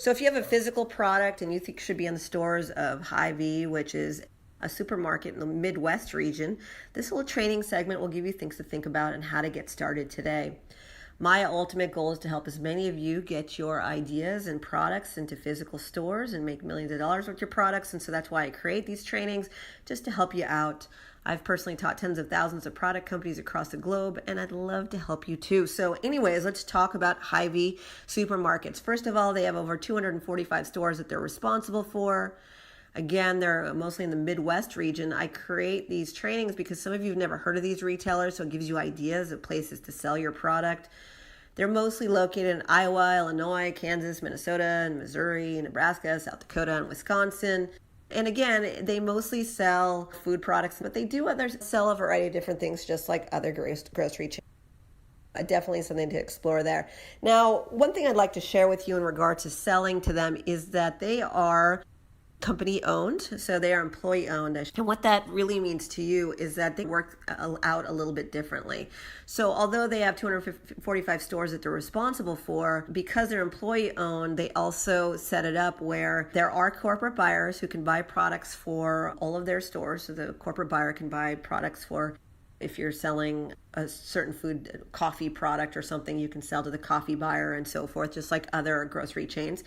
So if you have a physical product and you think should be in the stores of HyVee, which is a supermarket in the Midwest region, this little training segment will give you things to think about and how to get started today. My ultimate goal is to help as many of you get your ideas and products into physical stores and make millions of dollars with your products. And so that's why I create these trainings, just to help you out. I've personally taught tens of thousands of product companies across the globe, and I'd love to help you too. So anyways, let's talk about HyVee supermarkets. First of all, they have over 245 stores that they're responsible for. Again, they're mostly in the Midwest region. I create these trainings because some of you have never heard of these retailers, so it gives you ideas of places to sell your product. They're mostly located in Iowa, Illinois, Kansas, Minnesota, and Missouri, Nebraska, South Dakota, and Wisconsin. And again, they mostly sell food products, but they do sell a variety of different things, just like other grocery chains. Definitely something to explore there. Now, one thing I'd like to share with you in regard to selling to them is that they are company owned, so they are employee owned. And what that really means to you is that they work out a little bit differently. So although they have 245 stores that they're responsible for, because they're employee owned, they also set it up where there are corporate buyers who can buy products for all of their stores. So the corporate buyer can buy products for, if you're selling a certain food, coffee product or something, you can sell to the coffee buyer and so forth, just like other grocery chains.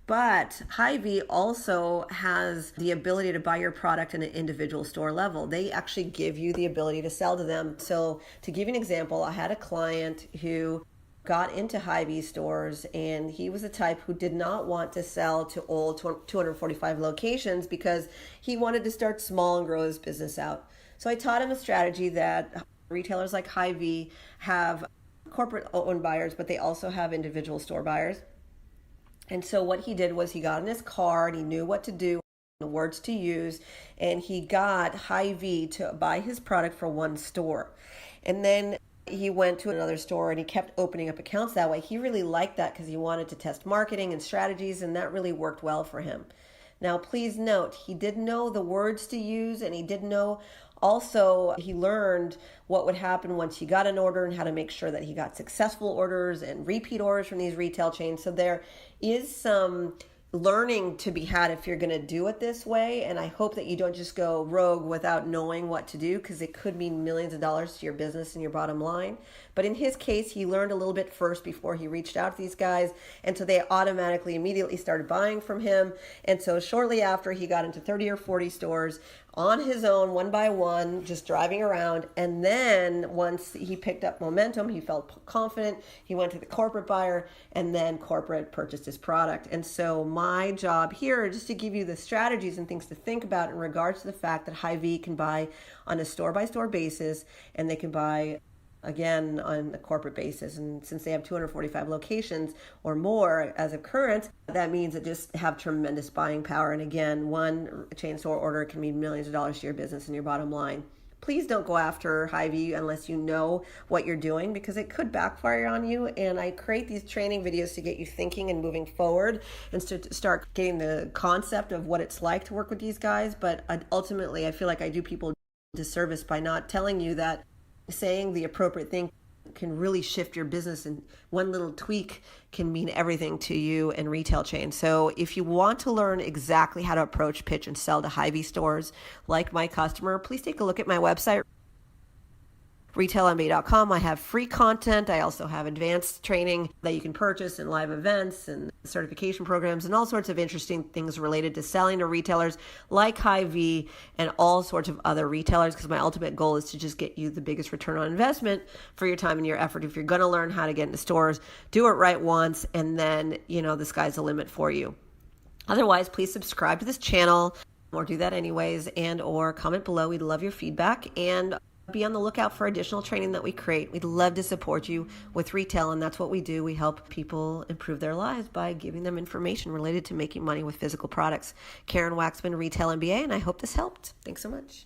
But HyVee also has the ability to buy your product in an individual store level. They actually give you the ability to sell to them. So to give you an example, I had a client who got into HyVee stores, and he was the type who did not want to sell to all 245 locations because he wanted to start small and grow his business out. So I taught him a strategy that retailers like HyVee have corporate owned buyers, but they also have individual store buyers. And so what he did was he got in his car and he knew what to do, the words to use, and he got HyVee to buy his product for one store. And then he went to another store and he kept opening up accounts that way. He really liked that because he wanted to test marketing and strategies, and that really worked well for him. Now, please note, he did know the words to use, and he did know also, he learned what would happen once he got an order and how to make sure that he got successful orders and repeat orders from these retail chains. So there is some learning to be had if you're going to do it this way. And I hope that you don't just go rogue without knowing what to do, because it could mean millions of dollars to your business and your bottom line. But in his case, he learned a little bit first before he reached out to these guys. And so they immediately started buying from him. And so shortly after, he got into 30 or 40 stores on his own, one by one, just driving around. And then once he picked up momentum, he felt confident, he went to the corporate buyer, and then corporate purchased his product. And so my job here is just to give you the strategies and things to think about in regards to the fact that HyVee can buy on a store-by-store basis, and they can buy again on a corporate basis. And since they have 245 locations or more as of current, that means it just have tremendous buying power. And again, one chain store order can mean millions of dollars to your business and your bottom line. Please don't go after HyVee unless you know what you're doing, because it could backfire on you. And I create these training videos to get you thinking and moving forward and to start getting the concept of what it's like to work with these guys. But ultimately, I feel like I do people a disservice by not telling you that saying the appropriate thing can really shift your business, and one little tweak can mean everything to you and retail chains. So if you want to learn exactly how to approach, pitch, and sell to HyVee stores like my customer, please take a look at my website, RetailMBA.com. I have free content. I also have advanced training that you can purchase, and live events and certification programs and all sorts of interesting things related to selling to retailers like HyVee and all sorts of other retailers, because my ultimate goal is to just get you the biggest return on investment for your time and your effort. If you're going to learn how to get into stores, do it right once, and then, the sky's the limit for you. Otherwise, please subscribe to this channel, or do that anyways, and or comment below. We'd love your feedback, and be on the lookout for additional training that we create. We'd love to support you with retail, and that's what we do. We help people improve their lives by giving them information related to making money with physical products. Karen Waksman, Retail MBA, and I hope this helped. Thanks so much.